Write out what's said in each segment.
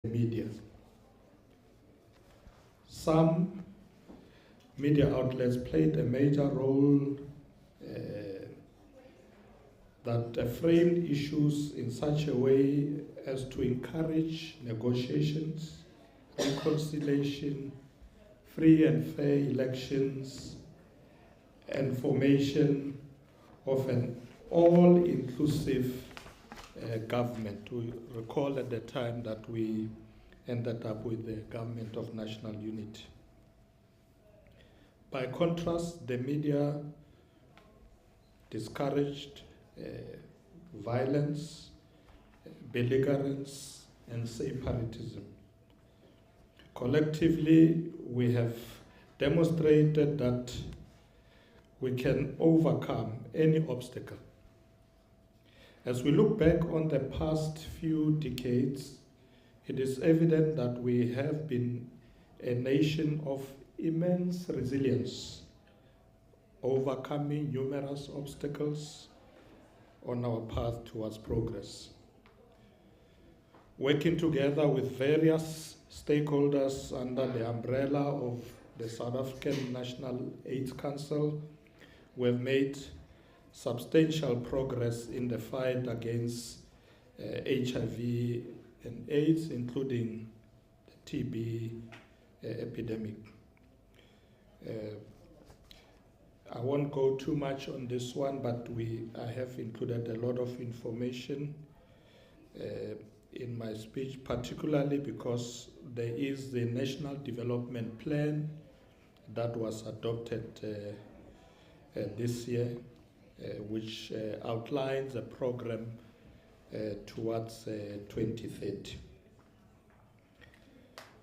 media. Some media outlets played a major role that framed issues in such a way as to encourage negotiations, reconciliation, free and fair elections, and formation of an all-inclusive government. We recall at the time that we ended up with the government of national unity. By contrast, the media discouraged violence, belligerence, and separatism. Collectively, we have demonstrated that we can overcome any obstacle. As we look back on the past few decades, it is evident that we have been a nation of immense resilience, overcoming numerous obstacles on our path towards progress. Working together with various stakeholders under the umbrella of the South African National AIDS Council, we have made substantial progress in the fight against HIV and AIDS, including the TB epidemic. I won't go too much on this one, but I have included a lot of information in my speech, particularly because there is the National Development Plan that was adopted this year, which outlines a program towards 2030.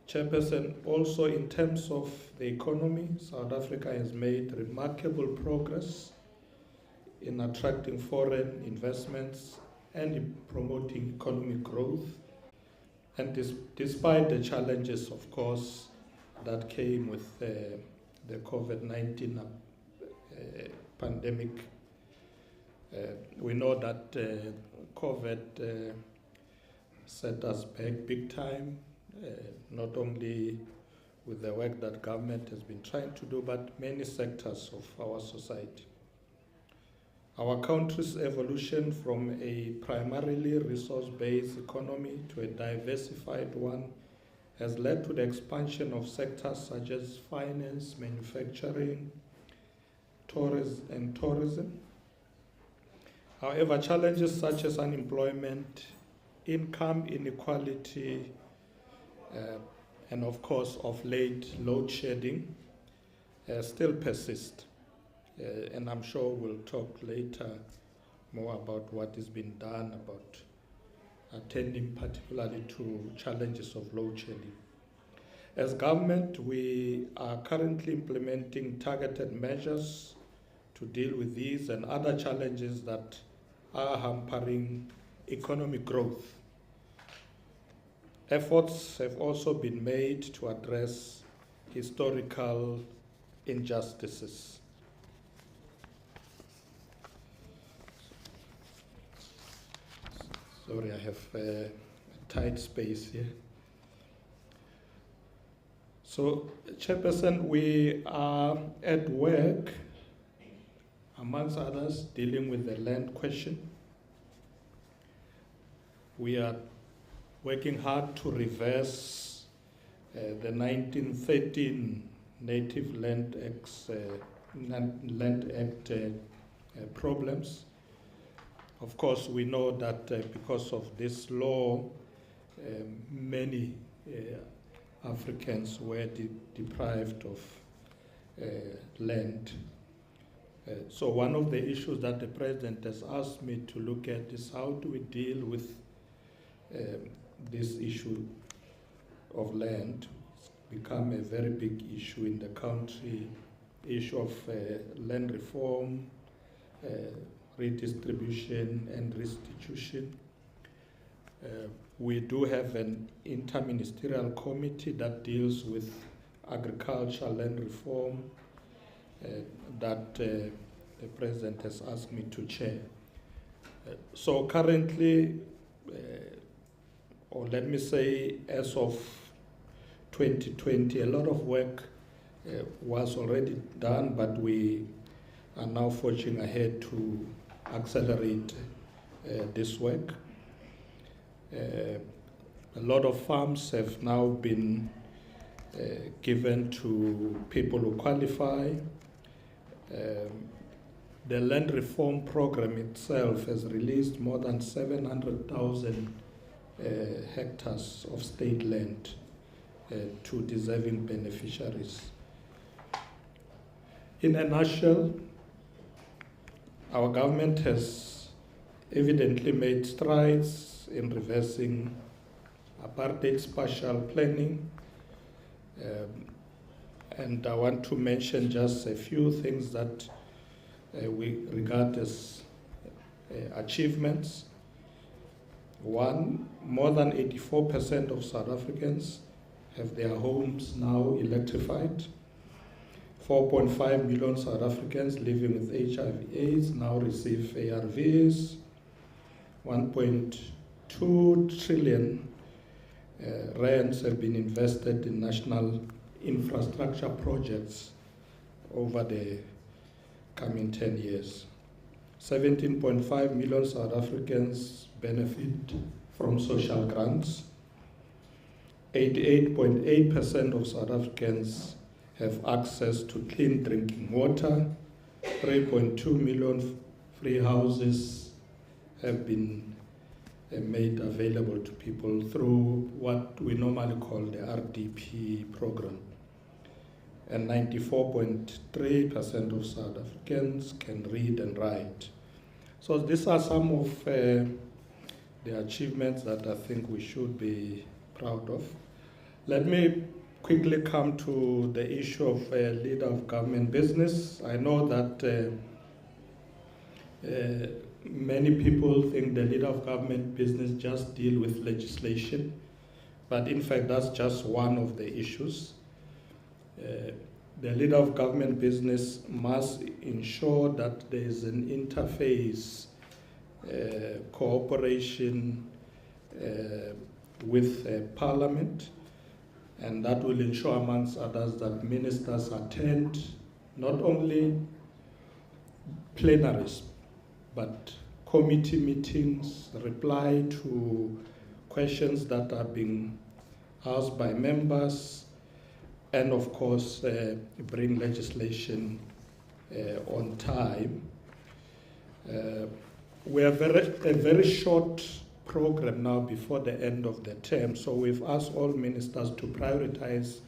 Chairperson, also in terms of the economy, South Africa has made remarkable progress in attracting foreign investments and in promoting economic growth. And despite the challenges, of course, that came with the COVID-19 pandemic, we know that COVID set us back big time, not only with the work that government has been trying to do, but many sectors of our society. Our country's evolution from a primarily resource-based economy to a diversified one has led to the expansion of sectors such as finance, manufacturing, tourism. However, challenges such as unemployment, income inequality, and of course of late load shedding still persist. And I'm sure we'll talk later more about what is being done about attending particularly to challenges of load shedding. As government, we are currently implementing targeted measures to deal with these and other challenges that are hampering economic growth. Efforts have also been made to address historical injustices. Sorry, I have a tight space here. So, Chairperson, we are at work, amongst others, dealing with the land question. We are working hard to reverse the 1913 Native Land Act problems. Of course, we know that because of this law, many Africans were deprived of land. So one of the issues that the President has asked me to look at is how do we deal with this issue of land. It's become a very big issue in the country, issue of land reform, redistribution and restitution. We do have an interministerial committee that deals with agriculture, land reform, that the President has asked me to chair. So currently, or let me say as of 2020, a lot of work was already done, but we are now forging ahead to accelerate this work. A lot of farms have now been given to people who qualify. The land reform program itself has released more than 700,000 hectares of state land to deserving beneficiaries. In a nutshell, our government has evidently made strides in reversing apartheid spatial planning, and I want to mention just a few things that we regard as achievements. One, more than 84% of South Africans have their homes now electrified. 4.5 million South Africans living with HIV/AIDS now receive ARVs. 1.2 trillion rands have been invested in national infrastructure projects over the coming 10 years. 17.5 million South Africans benefit from social grants. 88.8% of South Africans have access to clean drinking water. 3.2 million free houses have been made available to people through what we normally call the RDP program. And 94.3% of South Africans can read and write. So these are some of the achievements that I think we should be proud of. Let me quickly come to the issue of leader of government business. I know that many people think the leader of government business just deal with legislation, but in fact that's just one of the issues. The leader of government business must ensure that there is an interface, cooperation with Parliament, and that will ensure, amongst others, that ministers attend not only plenaries, but committee meetings, reply to questions that are being asked by members, and of course bring legislation on time. We have a very short program now before the end of the term, so we've asked all ministers to prioritize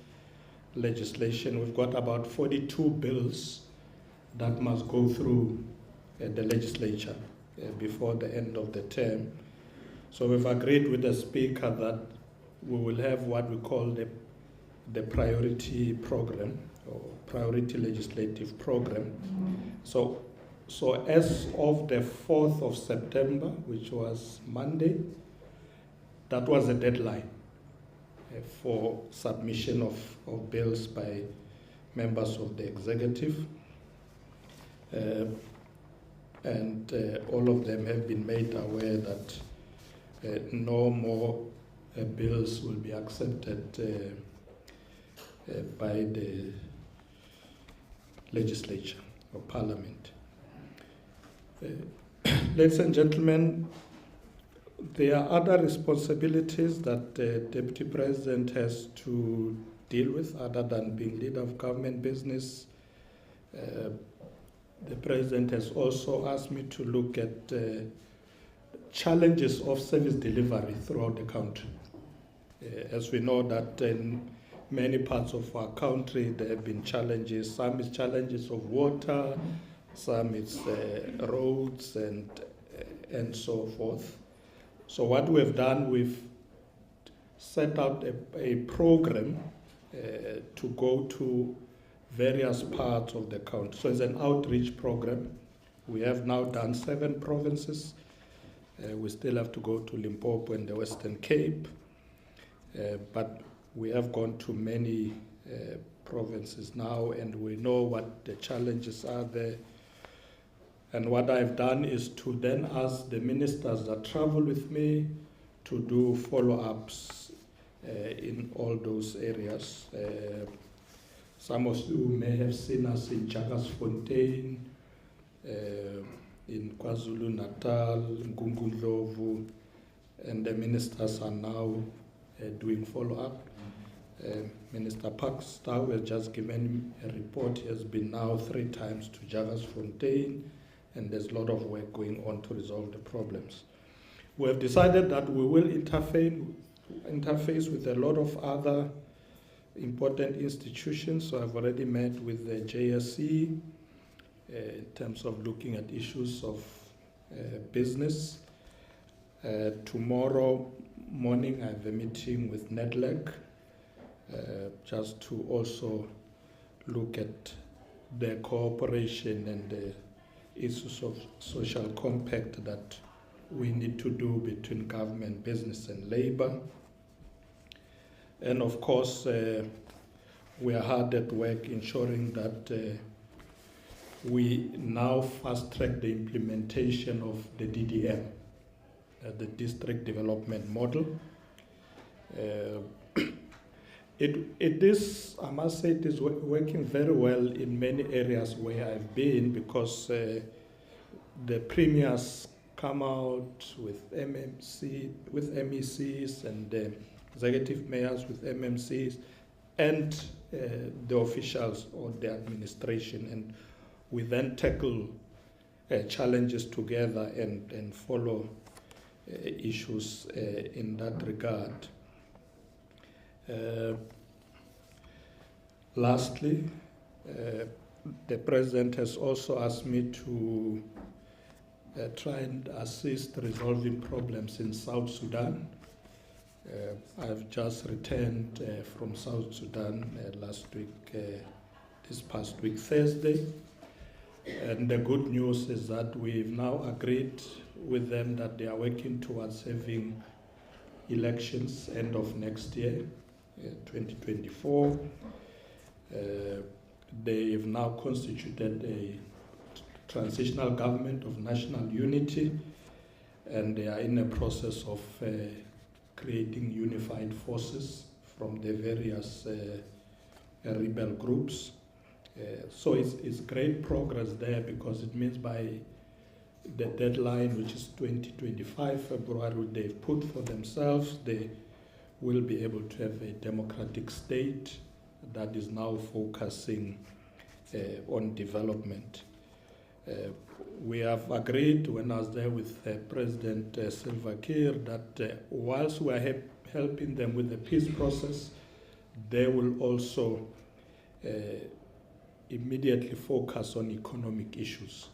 legislation. We've got about 42 bills that must go through the legislature before the end of the term. So we've agreed with the Speaker that we will have what we call the priority program, or priority legislative program. So as of the 4th of September, which was Monday, that was the deadline for submission of bills by members of the executive. And all of them have been made aware that no more bills will be accepted by the legislature or Parliament. Ladies and gentlemen, there are other responsibilities that the Deputy President has to deal with other than being leader of government business. The President has also asked me to look at challenges of service delivery throughout the country. As we know that in many parts of our country there have been challenges. Some is challenges of water, some is roads and so forth. So what we've done, we've set out a program to go to various parts of the country. So it's an outreach program. We have now done 7 provinces. We still have to go to Limpopo and the Western Cape, but we have gone to many provinces now, and we know what the challenges are there. And what I've done is to then ask the ministers that travel with me to do follow-ups in all those areas. Some of you may have seen us in Jagersfontein, in KwaZulu-Natal, Ngungundlovu, and the ministers are now doing follow-up. Minister Pakstow has just given a report. He has been now 3 times to Jagersfontein, and there's a lot of work going on to resolve the problems. We have decided that we will interface with a lot of other important institutions. So I've already met with the JSE in terms of looking at issues of business. Tomorrow morning I have a meeting with NEDLEC just to also look at the cooperation and the issues of social compact that we need to do between government, business and labor. And of course, we are hard at work ensuring that we now fast-track the implementation of the DDM, the District Development Model. It is, I must say, it is working very well in many areas where I've been, because the premiers come out with MECs and executive mayors with MMCs and the officials or the administration, and we then tackle challenges together and follow issues in that regard. Lastly, the President has also asked me to try and assist resolving problems in South Sudan. I've just returned from South Sudan last week, this past week, Thursday. And the good news is that we've now agreed with them that they are working towards having elections end of next year, 2024. They've now constituted a transitional government of national unity, and they are in the process of creating unified forces from the various rebel groups. So it's great progress there, because it means by the deadline, which is 2025 February, they've put for themselves, they will be able to have a democratic state that is now focusing on development. We have agreed, when I was there with President Salva Kiir, that whilst we are helping them with the peace process, they will also immediately focus on economic issues.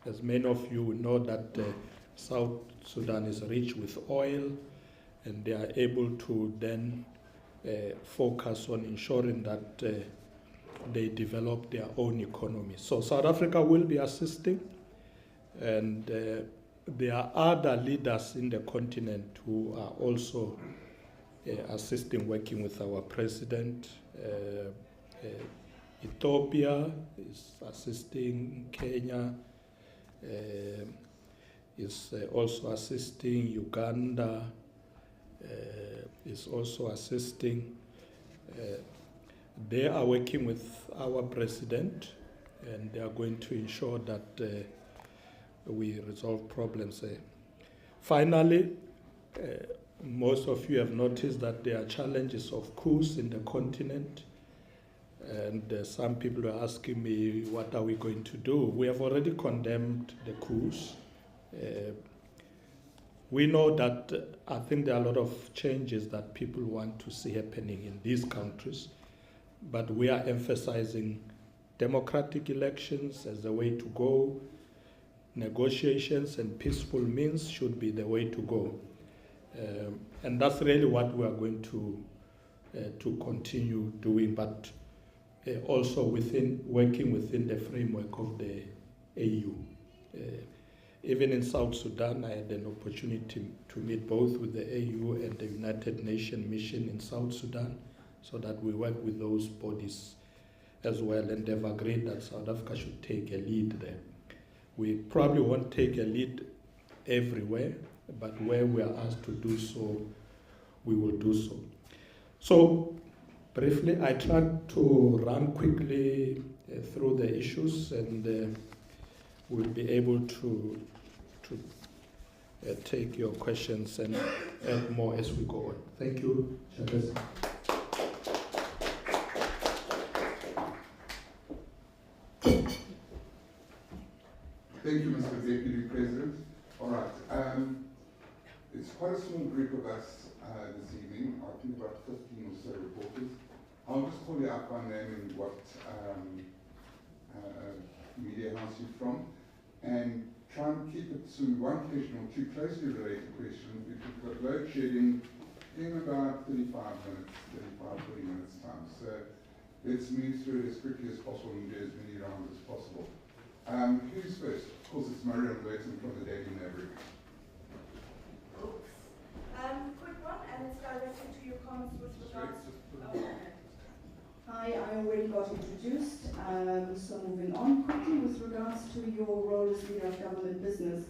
As many of you know, that South Sudan is rich with oil, and they are able to then focus on ensuring that they develop their own economy. So South Africa will be assisting, and there are other leaders in the continent who are also assisting, working with our president. Ethiopia is assisting, Kenya is also assisting, Uganda is also assisting. They are working with our president, and they are going to ensure that we resolve problems. Finally, most of you have noticed that there are challenges of coups in the continent, and some people are asking me, what are we going to do? We have already condemned the coups. We know that I think there are a lot of changes that people want to see happening in these countries, but we are emphasizing democratic elections as the way to go. Negotiations and peaceful means should be the way to go. And that's really what we are going to continue doing, but also working within the framework of the AU. Even in South Sudan, I had an opportunity to meet both with the AU and the United Nations mission in South Sudan, so that we work with those bodies as well, and they've agreed that South Africa should take a lead there. We probably won't take a lead everywhere, but where we are asked to do so, we will do so. So, briefly, I tried to run quickly through the issues, and we'll be able to take your questions and add more as we go on. Thank you, Chairperson. Thank you, Mr. Deputy President. All right. It's quite a small group of us this evening. I think about 15 or so reporters. I'll just call you out by name and what media house you're from, and try and keep it to one question or two closely related questions, because we've got load shedding in about 35 minutes, 40 minutes time. So let's move through it as quickly as possible and do as many rounds as possible. Who's first? Of course, it's Marion Burton from the Daily Maverick. Quick one, and it's directed to your comments with regards to... Hi, I already got introduced, so moving on quickly with regards to your role as leader of government business.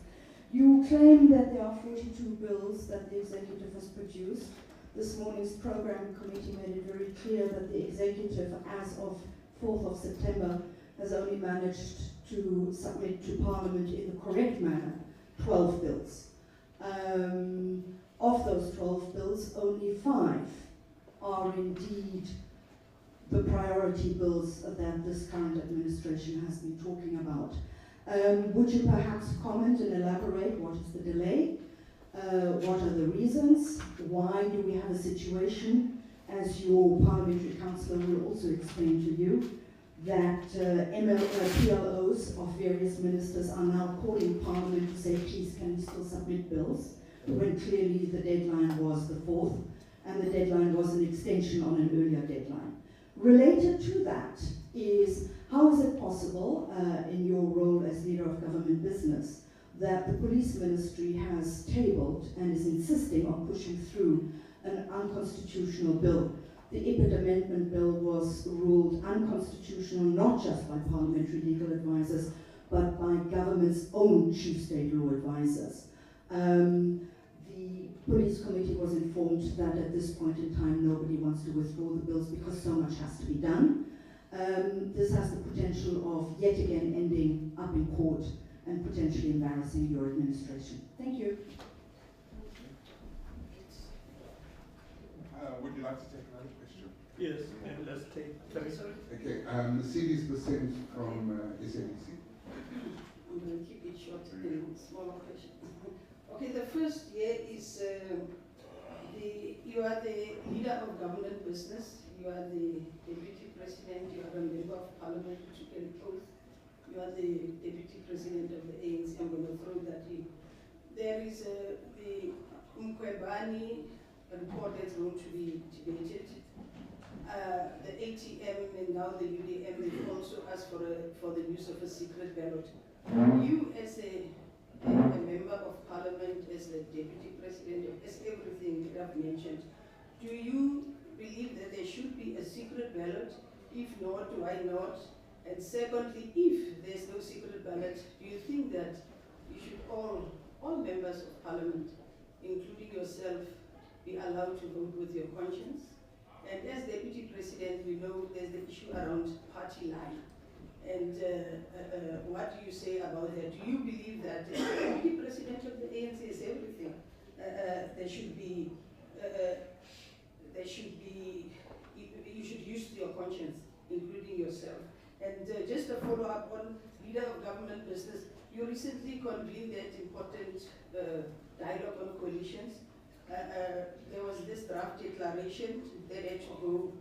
You claim that there are 42 bills that the executive has produced. This morning's program committee made it very clear that the executive, as of 4th of September, has only managed to submit to Parliament in the correct manner 12 bills. Of those 12 bills, only 5 are indeed the priority bills that this current administration has been talking about. Would you perhaps comment and elaborate what is the delay? What are the reasons? Why do we have a situation, as your parliamentary councillor will also explain to you, that PLOs of various ministers are now calling Parliament to say, please, can you still submit bills, when clearly the deadline was the 4th, and the deadline was an extension on an earlier deadline. Related to that is, how is it possible, in your role as leader of government business, that the police ministry has tabled and is insisting on pushing through an unconstitutional bill? The IPID amendment bill was ruled unconstitutional not just by parliamentary legal advisors, but by government's own chief state law advisors. The police committee was informed that at this point in time nobody wants to withdraw the bills because so much has to be done. This has the potential of yet again ending up in court and potentially embarrassing your administration. Thank you. Would you like to take another question? Yes, and let's take... Okay, Mercedes Besent from SABC. I'm going to keep it short and smaller question. Okay, the first year is you are the leader of government business, you are the deputy president, you are a member of parliament who took an oath, you are the deputy president of the ANC. I'm going to throw that in. There is the Mkwebani report that's going to be debated. The ATM and now the UDM, they've also asked for the use of a secret ballot. You as a member of parliament, as the deputy president, as everything that I've mentioned, do you believe that there should be a secret ballot? If not, why not? And secondly, if there's no secret ballot, do you think that you should all members of parliament, including yourself, be allowed to vote with your conscience? And as deputy president, we know there's the issue around party line. And what do you say about that? Do you believe that as the deputy president of the ANC is everything? There should be, you should use your conscience, including yourself. And just a follow-up on leader of government business, you recently convened that important dialogue on coalitions. There was this draft declaration that had to go,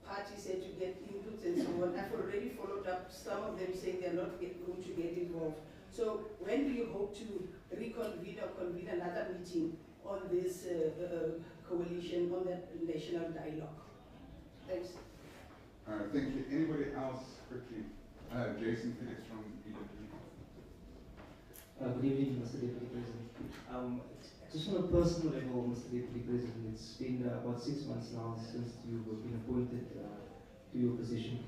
parties had to get inputs and so on. I've already followed up, some of them saying they're not going to get involved. So when do you hope to reconvene or convene another meeting on this coalition, on that national dialogue? Thanks. Thank you. Anybody else quickly? Jason Felix from EWP. Good evening, Mr. Deputy President. Just on a personal level, Mr. Deputy President, it's been about 6 months now since you've been appointed to your position.